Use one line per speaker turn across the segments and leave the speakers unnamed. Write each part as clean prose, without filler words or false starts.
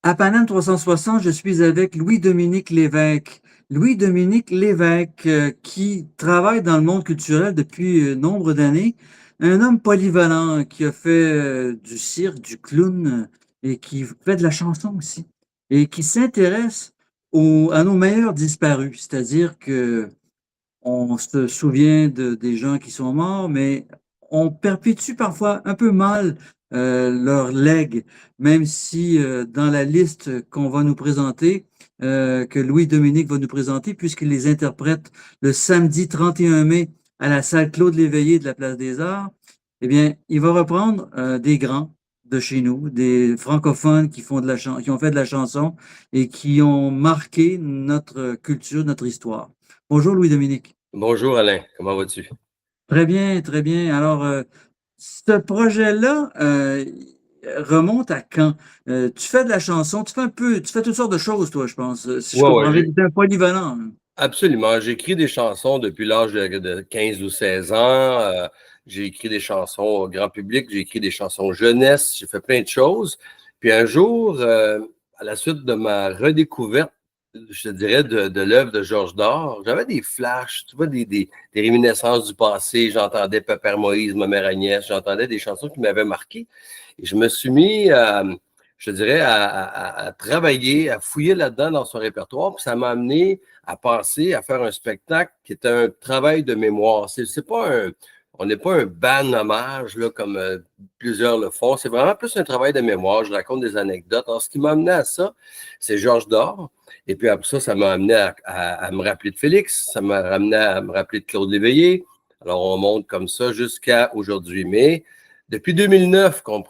À Paname 360, je suis avec Louis-Dominique Lévesque. Louis-Dominique Lévesque, qui travaille dans le monde culturel depuis nombre d'années. Un homme polyvalent qui a fait du cirque, du clown et qui fait de la chanson aussi. Et qui s'intéresse à nos meilleurs disparus. C'est-à-dire que on se souvient des gens qui sont morts, mais on perpétue parfois un peu mal leur legs, même si dans la liste qu'on va nous présenter, que Louis-Dominique va nous présenter, puisqu'il les interprète le samedi 31 mai à la salle Claude Léveillé de la Place des Arts, eh bien, il va reprendre des grands de chez nous, des francophones qui font qui ont fait de la chanson et qui ont marqué notre culture, notre histoire. Bonjour Louis-Dominique.
Bonjour Alain, comment vas-tu?
Très bien, très bien. Alors, ce projet-là remonte à quand? Tu fais de la chanson, tu fais toutes sortes de choses, toi, je pense. Si je
Ouais, ouais,
comprends bien, tu es un polyvalent, hein.
absolument. J'écris des chansons depuis l'âge de 15 ou 16 ans. J'ai écrit des chansons au grand public, j'ai écrit des chansons jeunesse, j'ai fait plein de choses. Puis un jour, à la suite de ma redécouverte, je te dirais, de l'œuvre de Georges Dard, j'avais des flashs, tu vois, des réminiscences du passé. J'entendais Pépère Moïse, ma mère Agnès, j'entendais des chansons qui m'avaient marqué. Et je me suis mis je dirais, à travailler, à fouiller là-dedans dans son répertoire. Puis ça m'a amené à penser à faire un spectacle qui est un travail de mémoire. C'est pas on n'est pas un band hommage là, comme plusieurs le font. C'est vraiment plus un travail de mémoire. Je raconte des anecdotes. Alors, ce qui m'a amené à ça, c'est Georges Dard. Et puis après ça m'a amené à me rappeler de Félix. Ça m'a ramené à me rappeler de Claude Léveillé. Alors, on monte comme ça jusqu'à aujourd'hui. Mais depuis 2009 qu'on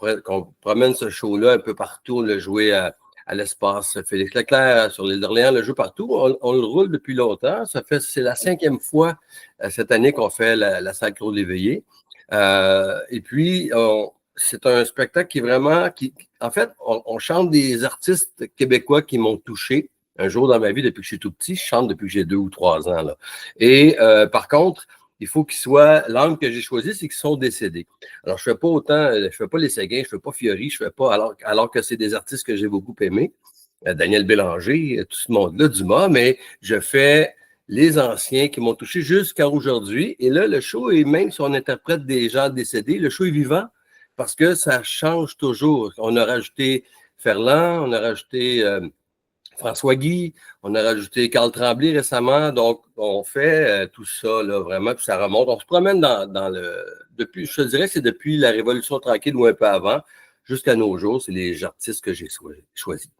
promène ce show-là un peu partout, on l'a joué à l'espace Félix Leclerc, sur l'île d'Orléans, le jeu partout. On le roule depuis longtemps. C'est la 5e fois cette année qu'on fait la salle Claude Léveillé. Et puis, c'est un spectacle qui est vraiment, en fait, on chante des artistes québécois qui m'ont touché un jour dans ma vie depuis que je suis tout petit. Je chante depuis que j'ai 2 ou 3 ans, là. Et par contre, il faut qu'ils soient, l'angle que j'ai choisi, c'est qu'ils sont décédés. Alors, je fais pas les Séguin, je fais pas Fiori, je fais pas, alors que c'est des artistes que j'ai beaucoup aimés, Daniel Bélanger, tout ce monde-là, Dumas, mais je fais les anciens qui m'ont touché jusqu'à aujourd'hui. Et là, le show, et même si on interprète des gens décédés, le show est vivant parce que ça change toujours. On a rajouté Ferland, on a rajouté François Guy, on a rajouté Carl Tremblay récemment. Donc, on fait tout ça, là, vraiment, puis ça remonte. On se promène dans le... Depuis, je te dirais que c'est depuis la Révolution tranquille ou un peu avant, jusqu'à nos jours, c'est les artistes que j'ai choisis.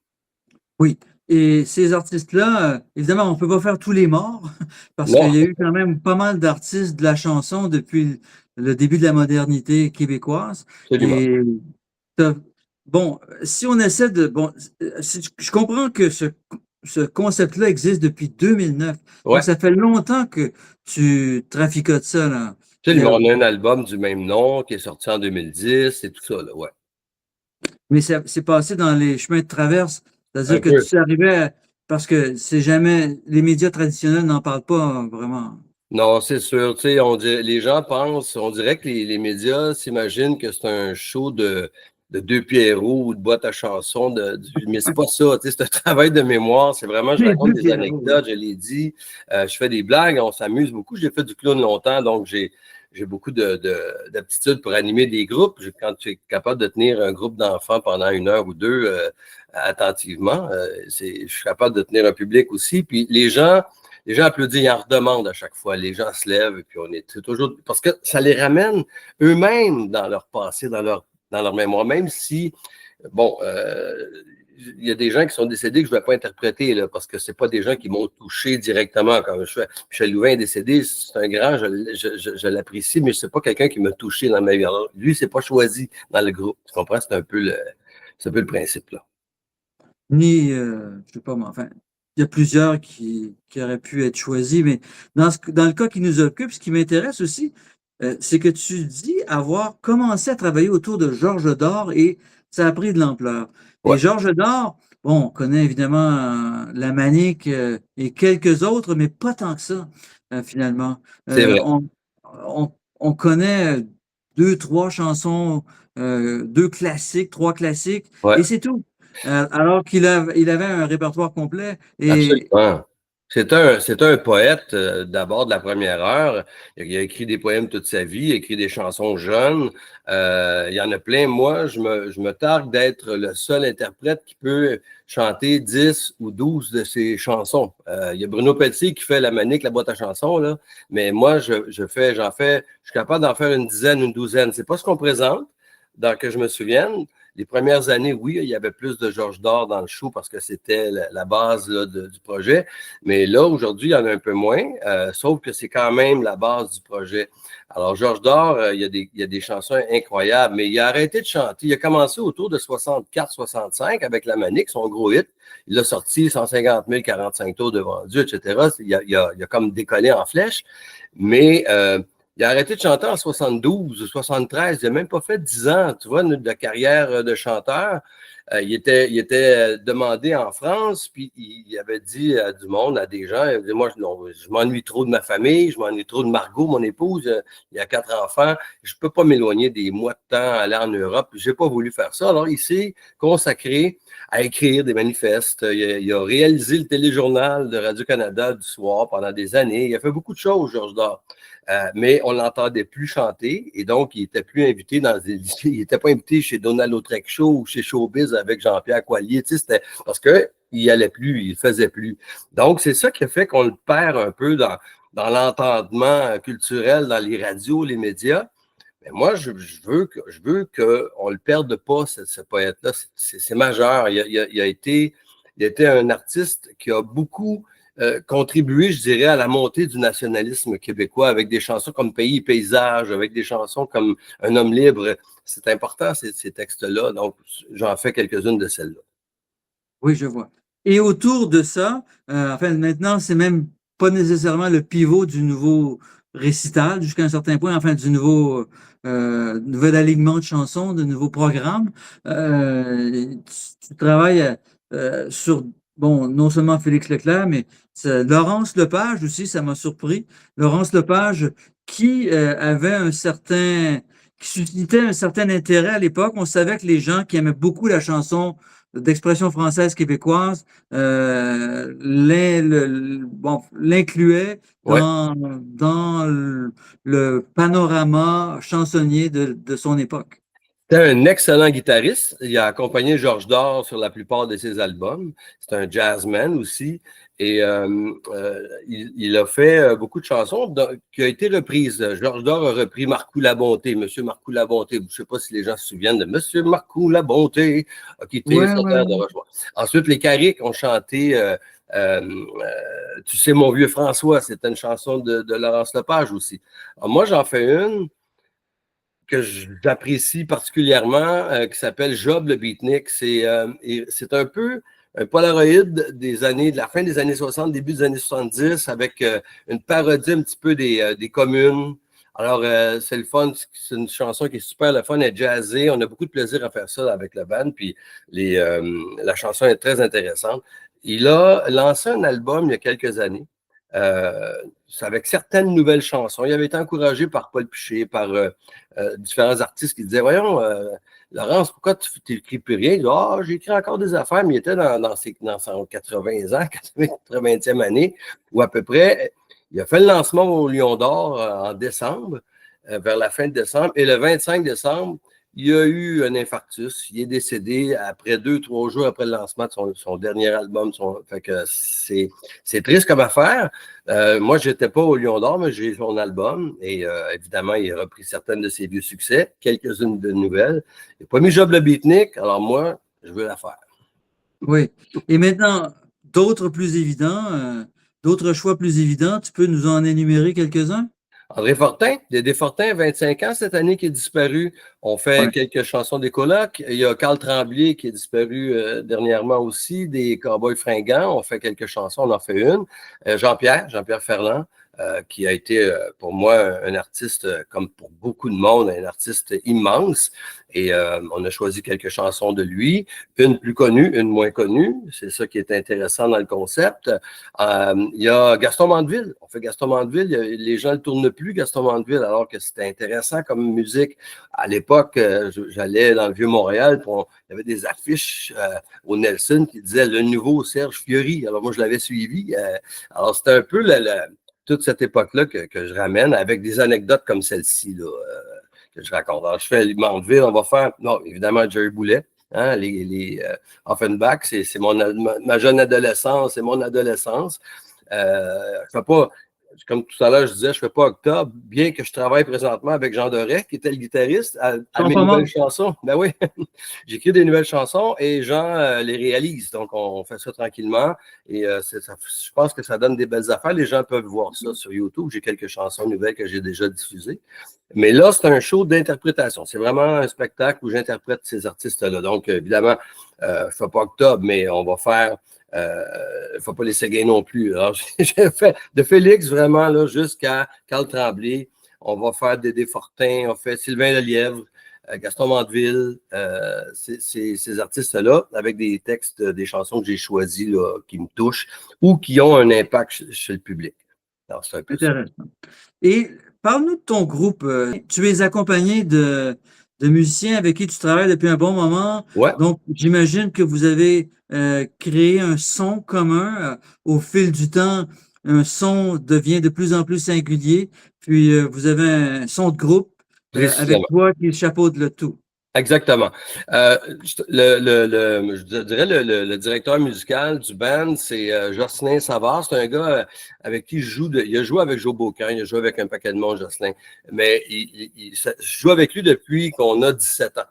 Oui. Et ces artistes-là, évidemment, on ne peut pas faire tous les morts, parce qu'il
Non,
y a eu quand même pas mal d'artistes de la chanson depuis le début de la modernité québécoise.
absolument.
Et t'as- bon, si on essaie de... Bon, je comprends que ce concept-là existe depuis 2009. Donc,
Ouais,
ça fait longtemps que tu traficotes ça, là.
absolument. On a un album du même nom qui est sorti en 2010 et tout ça, là, ouais.
Mais c'est passé dans les chemins de traverse. C'est-à-dire
Un
que tu
peu.
sais arriver parce que c'est jamais, les médias traditionnels n'en parlent pas vraiment.
Non, c'est sûr. Tu sais, les gens pensent, on dirait que les médias s'imaginent que c'est un show de deux Pierrot ou de boîte à chansons, mais c'est pas ça. Tu sais, c'est un travail de mémoire. C'est vraiment, je
Les
raconte
deux
des
Pierrot, oui.
anecdotes, je l'ai dit, je fais des blagues, on s'amuse beaucoup. J'ai fait du clown longtemps, donc j'ai beaucoup d'aptitude pour animer des groupes. Quand tu es capable de tenir un groupe d'enfants pendant 1 heure ou deux attentivement, je suis capable de tenir un public aussi. Puis les gens applaudissent, ils en redemandent à chaque fois. Les gens se lèvent et puis on est toujours. Parce que ça les ramène eux-mêmes dans leur passé, dans leur mémoire. Même si, bon, il y a des gens qui sont décédés que je ne vais pas interpréter là, parce que ce pas des gens qui m'ont touché directement. Quand Michel Louvain est décédé, c'est un grand, je l'apprécie, mais ce n'est pas quelqu'un qui m'a touché dans ma vie. Alors, lui, c'est pas choisi dans le groupe. Tu comprends? C'est un peu le principe, là.
Ni, je sais pas moi, enfin, il y a plusieurs qui auraient pu être choisis, mais dans le cas qui nous occupe, ce qui m'intéresse aussi, c'est que tu dis avoir commencé à travailler autour de Georges Dard et ça a pris de l'ampleur. Et
Ouais,
Georges Dard, bon, on connaît évidemment La Manique et quelques autres, mais pas tant que ça, finalement.
c'est
Euh,
vrai.
on, on connaît deux, trois chansons, deux classiques, trois classiques,
Ouais.
et c'est tout. alors il avait un répertoire complet. Et
Absolument. C'est un poète d'abord de la première heure. Il a écrit des poèmes toute sa vie, il a écrit des chansons jeunes. Il y en a plein. Moi, je me targue d'être le seul interprète qui peut chanter 10 ou 12 de ses chansons. Il y a Bruno Pelletier qui fait la manique, la boîte à chansons, là. Mais moi, je suis capable d'en faire une dizaine, une douzaine. C'est pas ce qu'on présente, dans que je me souvienne. Les premières années, oui, il y avait plus de Georges Dor dans le show parce que c'était la base là, du projet. Mais là, aujourd'hui, il y en a un peu moins, sauf que c'est quand même la base du projet. Alors, Georges Dor, il y a des chansons incroyables, mais il a arrêté de chanter. Il a commencé autour de 64-65 avec La Manique, son gros hit. Il a sorti 150 000, 45 tours de vendus, etc. Il a comme décollé en flèche. Mais il a arrêté de chanter en 72 ou 73. Il n'a même pas fait 10 ans, tu vois, de carrière de chanteur. Il était demandé en France, puis il avait dit à du monde, à des gens, il avait dit, moi, non, je m'ennuie trop de ma famille, je m'ennuie trop de Margot, mon épouse. Il y a 4 enfants. Je ne peux pas m'éloigner des mois de temps, aller en Europe. Je n'ai pas voulu faire ça. Alors, il s'est consacré à écrire des manifestes. Il a réalisé le téléjournal de Radio-Canada du soir pendant des années. Il a fait beaucoup de choses, Georges Dor. Mais on l'entendait plus chanter et donc il n'était plus invité il n'était pas invité chez Donald Lautrec Show ou chez Showbiz avec Jean-Pierre Coallier, tu sais, c'était parce qu'il n'y allait plus, il ne faisait plus. Donc, c'est ça qui a fait qu'on le perd un peu dans l'entendement culturel, dans les radios, les médias. Mais moi, je veux qu'on ne le perde pas, ce poète-là. C'est majeur. Il a été un artiste qui a beaucoup contribué, je dirais, à la montée du nationalisme québécois avec des chansons comme Pays et Paysage, avec des chansons comme Un homme libre. C'est important, ces textes-là. Donc, j'en fais quelques-unes de celles-là.
oui, je vois. Et autour de ça, enfin, maintenant, c'est même pas nécessairement le pivot du nouveau récital jusqu'à un certain point, enfin, du nouvel alignement de chansons, de nouveaux programmes. Tu travailles sur, bon, non seulement Félix Leclerc, mais Laurence Lepage aussi, ça m'a surpris. Laurence Lepage qui avait qui suscitait un certain intérêt à l'époque. On savait que les gens qui aimaient beaucoup la chanson d'expression française québécoise l'incluait
Ouais.
dans le panorama chansonnier de son époque.
C'est un excellent guitariste. Il a accompagné Georges Dor sur la plupart de ses albums. C'est un jazzman aussi. Et il a fait beaucoup de chansons qui ont été reprises. Georges Dor a repris Marcou la Bonté, Monsieur Marcou la Bonté. Je ne sais pas si les gens se souviennent de Monsieur Marcou la Bonté, a quitté
Ouais,
sa
ouais,
terre de
ouais.
Rochefort. Ensuite, les Carriques ont chanté Tu sais, mon vieux François. C'était une chanson de Laurence Lepage aussi. Alors, moi, j'en fais une que j'apprécie particulièrement, qui s'appelle Job le Beatnik. C'est un peu un Polaroid de la fin des années 60, début des années 70, avec une parodie un petit peu des communes. Alors, c'est le fun, c'est une chanson qui est super le fun, elle est jazzée. On a beaucoup de plaisir à faire ça avec le band, puis la chanson est très intéressante. Il a lancé un album il y a quelques années. Euh, avec certaines nouvelles chansons. Il avait été encouragé par Paul Piché, par différents artistes qui disaient voyons, Laurence, pourquoi tu n'écris plus rien? Il dit j'écris encore des affaires, mais il était dans son 80 ans, 80e année, ou à peu près. Il a fait le lancement au Lion d'Or en décembre, vers la fin de décembre, et le 25 décembre, il y a eu un infarctus. Il est décédé après 2-3 jours après le lancement de son dernier album. Fait que c'est triste comme affaire. Moi, je n'étais pas au Lion d'Or, mais j'ai son album. Et évidemment, il a repris certaines de ses vieux succès, quelques-unes de nouvelles. Il n'a pas mis Job le Beatnik, alors moi, je veux la faire.
Oui. Et maintenant, d'autres choix plus évidents, tu peux nous en énumérer quelques-uns?
André Fortin, Dédé Fortin, 25 ans cette année qui est disparu. On fait
Ouais.
quelques chansons des colocs. Il y a Carl Tremblay qui est disparu dernièrement aussi, des Cowboys fringants. On fait quelques chansons, on en fait une. Jean-Pierre Ferland. qui a été pour moi un artiste, comme pour beaucoup de monde, un artiste immense. Et on a choisi quelques chansons de lui, une plus connue, une moins connue. C'est ça qui est intéressant dans le concept. Il y a Gaston Mandeville. On fait Gaston Mandeville. Les gens ne le tournent plus, Gaston Mandeville, alors que c'était intéressant comme musique. À l'époque, j'allais dans le Vieux-Montréal, il y avait des affiches au Nelson qui disaient le nouveau Serge Fiori. Alors moi, je l'avais suivi. Alors c'était un peu toute cette époque-là que je ramène avec des anecdotes comme celle-ci là, que je raconte. Alors, je fais Mandeville, on va faire, non, évidemment, Jerry Boulet, hein, les Offenbach, c'est ma jeune adolescence, c'est mon adolescence. Je fais pas, comme tout à l'heure, je disais, je fais pas Octobre, bien que je travaille présentement avec Jean Doré, qui était le guitariste, à mes nouvelles chansons. Ben oui, j'écris des nouvelles chansons et Jean les réalise. Donc, on fait ça tranquillement et je pense que ça donne des belles affaires. Les gens peuvent voir ça sur YouTube. J'ai quelques chansons nouvelles que j'ai déjà diffusées. Mais là, c'est un show d'interprétation. C'est vraiment un spectacle où j'interprète ces artistes-là. Donc, évidemment, je ne fais pas Octobre, mais on va faire. Il ne faut pas les séguer non plus. Alors, j'ai fait de Félix vraiment là, jusqu'à Carl Tremblay. On va faire Dédé Fortin, on fait Sylvain Lelièvre, Gaston Mandeville, ces artistes-là, avec des textes, des chansons que j'ai choisis là, qui me touchent ou qui ont un impact chez le public. Alors, c'est un peu ça.
Et parle-nous de ton groupe. Tu es accompagné de musiciens avec qui tu travailles depuis un bon moment.
Ouais.
Donc, j'imagine que vous avez créé un son commun. Au fil du temps, un son devient de plus en plus singulier. Puis, vous avez un son de groupe avec toi qui chapeaute le tout.
Exactement. Je dirais le directeur musical du band, c'est Jocelyn Savard. C'est un gars avec qui je joue. Il a joué avec Joe Beaucamp, il a joué avec un paquet de monde, Jocelyn. Mais je joue avec lui depuis qu'on a 17 ans.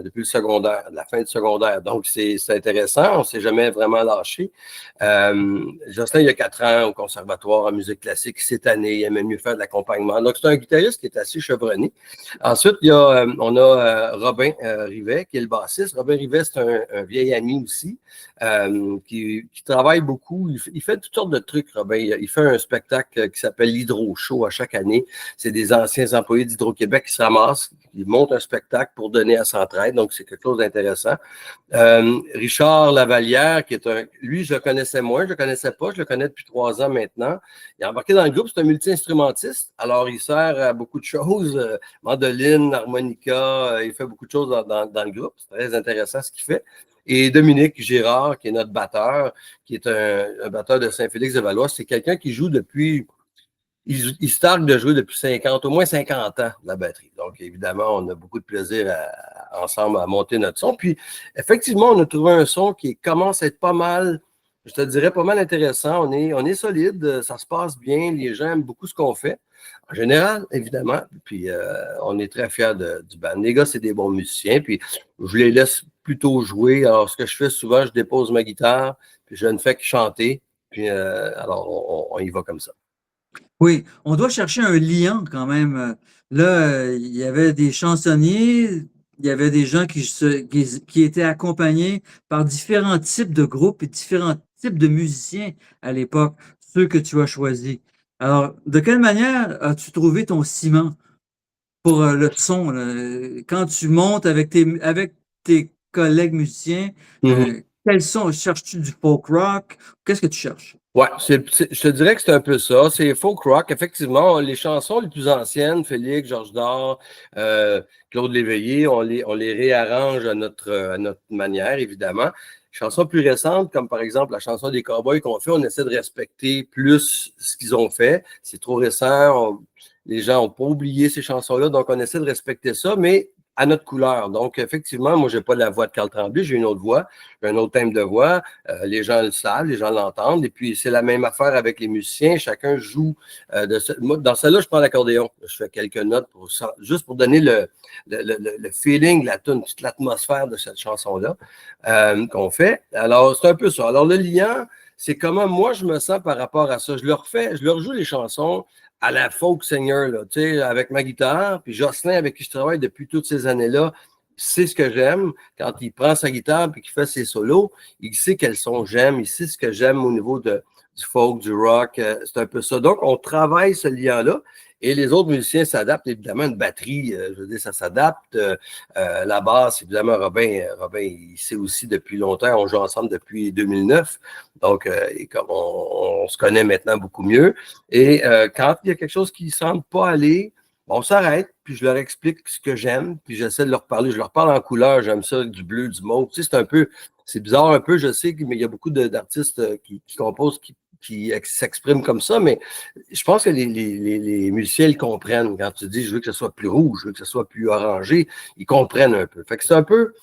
Depuis le secondaire, la fin du secondaire. Donc, c'est intéressant. On ne s'est jamais vraiment lâché. Jocelyn, il y a 4 ans au conservatoire en musique classique. Cette année, il aimait mieux faire de l'accompagnement. Donc, c'est un guitariste qui est assez chevronné. Ensuite, on a Robin Rivet, qui est le bassiste. Robin Rivet, c'est un vieil ami aussi, qui travaille beaucoup. Il fait toutes sortes de trucs, Robin. Il fait un spectacle qui s'appelle l'Hydro Show à chaque année. C'est des anciens employés d'Hydro-Québec qui se ramassent. Ils montent un spectacle pour donner à Centraide, donc c'est quelque chose d'intéressant. Richard Lavalière, lui, je le connaissais moins, je le connaissais pas, je le connais depuis 3 ans maintenant. Il est embarqué dans le groupe, c'est un multi-instrumentiste, alors il sert à beaucoup de choses, mandoline, harmonica, il fait beaucoup de choses dans le groupe, c'est très intéressant ce qu'il fait. Et Dominique Girard, qui est notre batteur, qui est un batteur de Saint-Félix-de-Valois, c'est quelqu'un qui joue depuis... Il se targue de jouer depuis au moins 50 ans, la batterie. Donc, évidemment, on a beaucoup de plaisir ensemble à monter notre son. Puis, effectivement, on a trouvé un son qui commence à être pas mal, je te dirais, pas mal intéressant. On est solide, ça se passe bien, les gens aiment beaucoup ce qu'on fait. En général, évidemment. Puis, on est très fiers du band. Les gars, c'est des bons musiciens. Puis, je les laisse plutôt jouer. Alors, ce que je fais souvent, je dépose ma guitare, puis je ne fais que chanter. Puis, alors, on y va comme ça.
Oui, on doit chercher un lien quand même. Là, il y avait des chansonniers, il y avait des gens qui étaient accompagnés par différents types de groupes et différents types de musiciens à l'époque, ceux que tu as choisis. Alors, de quelle manière as-tu trouvé ton ciment pour le son, là? Quand tu montes avec tes collègues musiciens, quel son? Cherches-tu du folk rock? Qu'est-ce que tu cherches?
Ouais, je te dirais que c'est un peu ça. C'est folk rock. Effectivement, les chansons les plus anciennes, Félix, Georges Dard, Claude Léveillé, on les réarrange à notre manière, évidemment. Les chansons plus récentes, comme par exemple la chanson des Cowboys qu'on fait, on essaie de respecter plus ce qu'ils ont fait. C'est trop récent. Les gens n'ont pas oublié ces chansons-là, donc on essaie de respecter ça, mais à notre couleur. Donc, effectivement, moi, je n'ai pas la voix de Carl Tremblay, j'ai une autre voix, j'ai un autre thème de voix. Les gens le savent, les gens l'entendent. Et puis, c'est la même affaire avec les musiciens. Chacun joue. Moi, dans celle-là, je prends l'accordéon. Je fais quelques notes juste pour donner le feeling, la tune, toute l'atmosphère de cette chanson-là qu'on fait. Alors, c'est un peu ça. Alors, le lien, c'est comment moi, je me sens par rapport à ça. Je leur joue les chansons à la folk singer, là, avec ma guitare, puis Jocelyn, avec qui je travaille depuis toutes ces années-là, sait ce que j'aime. Quand il prend sa guitare et qu'il fait ses solos, il sait quels sons j'aime, il sait ce que j'aime au niveau du folk, du rock. C'est un peu ça. Donc, on travaille ce lien-là. Et les autres musiciens s'adaptent. Évidemment, une batterie, je veux dire, ça s'adapte. La basse, évidemment, Robin, il sait aussi depuis longtemps. On joue ensemble depuis 2009. Donc, on se connaît maintenant beaucoup mieux. Et quand il y a quelque chose qui ne semble pas aller, on s'arrête, puis je leur explique ce que j'aime, puis j'essaie de leur parler. Je leur parle en couleur, j'aime ça, du bleu, du mauve. Tu sais, c'est bizarre un peu, je sais, mais il y a beaucoup d'artistes qui composent, qui s'expriment comme ça, mais je pense que les musiciens le comprennent. Quand tu dis, je veux que ce soit plus rouge, je veux que ce soit plus orangé, ils comprennent un peu. Fait que c'est un peu,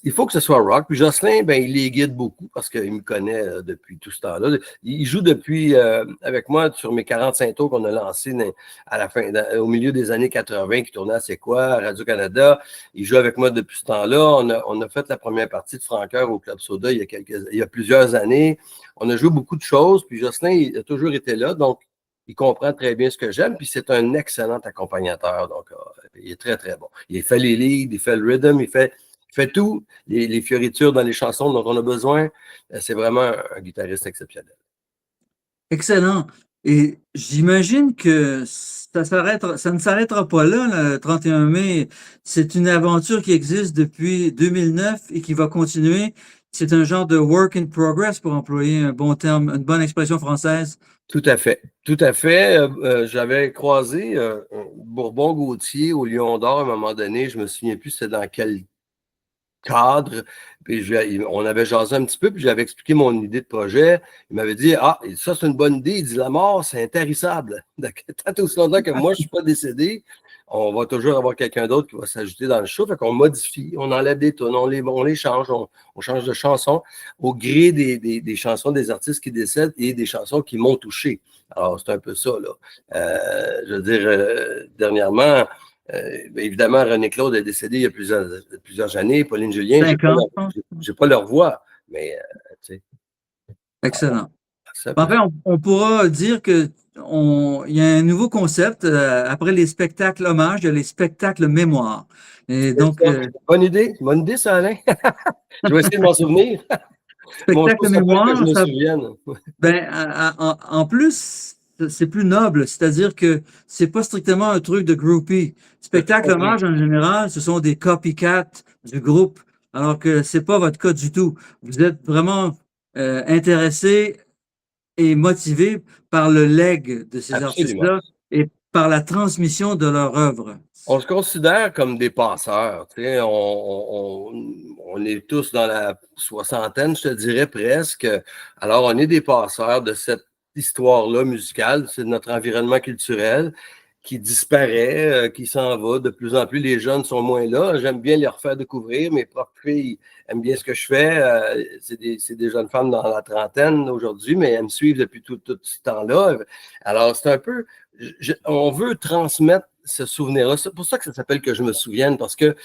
il faut que ce soit rock. Puis Jocelyn, ben, il les guide beaucoup parce qu'il me connaît depuis tout ce temps-là. Il joue depuis, avec moi, sur mes 45 tours qu'on a lancés à la fin, au milieu des années 80, qui tournait à C'est quoi, à Radio-Canada. Il joue avec moi depuis ce temps-là. On a fait la première partie de Francoeur au Club Soda il y a plusieurs années. On a joué beaucoup de choses. Puis Jocelyn, il a toujours été là. Donc, il comprend très bien ce que j'aime. Puis c'est un excellent accompagnateur. Donc, il est très, très bon. Il fait les leads, il fait le rhythm, il fait tout, les fioritures dans les chansons dont on a besoin. C'est vraiment un guitariste exceptionnel.
Excellent. Et j'imagine que ça ne s'arrêtera pas là, le 31 mai. C'est une aventure qui existe depuis 2009 et qui va continuer. C'est un genre de work in progress, pour employer un bon terme, une bonne expression française.
Tout à fait. Tout à fait. J'avais croisé Bourbon-Gauthier au Lion d'Or à un moment donné. Je me souviens plus c'était dans quel cadre. Puis on avait jasé un petit peu, puis j'avais expliqué mon idée de projet. Il m'avait dit, ah, ça c'est une bonne idée. Il dit, la mort, c'est intarissable. Tant aussi longtemps que moi, je ne suis pas décédé, on va toujours avoir quelqu'un d'autre qui va s'ajouter dans le show. Fait qu'on modifie, on enlève des tonnes, on les change, on change de chansons au gré des chansons des artistes qui décèdent et des chansons qui m'ont touché. Alors, c'est un peu ça, là. Je veux dire, dernièrement, évidemment, René Claude est décédé il y a plusieurs années. Pauline Julien, j'ai pas leur voix, mais tu sais.
Excellent. Enfin, on pourra dire que il y a un nouveau concept. Après les spectacles hommages, il y a les spectacles mémoire. Et donc,
bonne idée, ça, Alain. Je vais essayer de m'en souvenir.
Spectacle mémoire,
que je me souvienne.
Ben, en plus, c'est plus noble, c'est-à-dire que c'est pas strictement un truc de groupie. Spectacle hommage, en général, ce sont des copycats du groupe, alors que c'est pas votre cas du tout. Vous êtes vraiment intéressé et motivé par le legs de ces artistes-là et par la transmission de leur œuvre.
On se considère comme des passeurs. Tu sais, on est tous dans la soixantaine, je te dirais presque. Alors, on est des passeurs de cette histoire-là musicale. C'est notre environnement culturel qui disparaît, qui s'en va. De plus en plus, les jeunes sont moins là. J'aime bien les refaire découvrir. Mes propres filles aiment bien ce que je fais. C'est des jeunes femmes dans la trentaine aujourd'hui, mais elles me suivent depuis tout ce temps-là. Alors, c'est un peu... on veut transmettre ce souvenir-là. C'est pour ça que ça s'appelle Que je me souvienne, parce que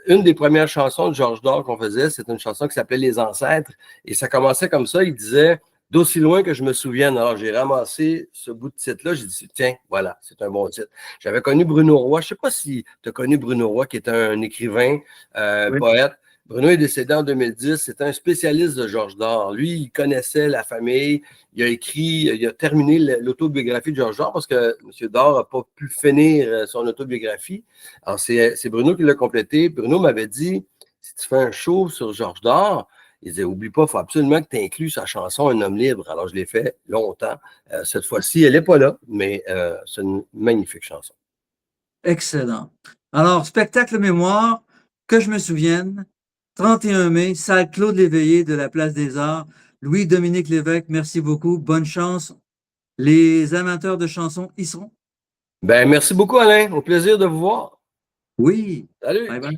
une des premières chansons de Georges Dor qu'on faisait, c'était une chanson qui s'appelait Les Ancêtres, et ça commençait comme ça, il disait « D'aussi loin que je me souvienne ». Alors, j'ai ramassé ce bout de titre-là, j'ai dit « Tiens, voilà, c'est un bon titre ». J'avais connu Bruno Roy, je ne sais pas si tu as connu Bruno Roy, qui est un écrivain, poète. Bruno est décédé en 2010, c'est un spécialiste de Georges Dor. Lui, il connaissait la famille, il a terminé l'autobiographie de Georges Dor parce que M. Dor n'a pas pu finir son autobiographie. Alors, c'est Bruno qui l'a complété. Bruno m'avait dit, si tu fais un show sur Georges Dor, il disait, oublie pas, il faut absolument que tu inclues sa chanson Un homme libre. Alors, je l'ai fait longtemps. Cette fois-ci, elle n'est pas là, mais c'est une magnifique chanson.
Excellent. Alors, spectacle mémoire, Que je me souvienne, 31 mai, salle Claude Léveillé de la Place des Arts. Louis-Dominique Lévesque, merci beaucoup. Bonne chance. Les amateurs de chansons y seront.
Ben, merci beaucoup, Alain. Au plaisir de vous voir.
Oui.
Salut.
Bye bye.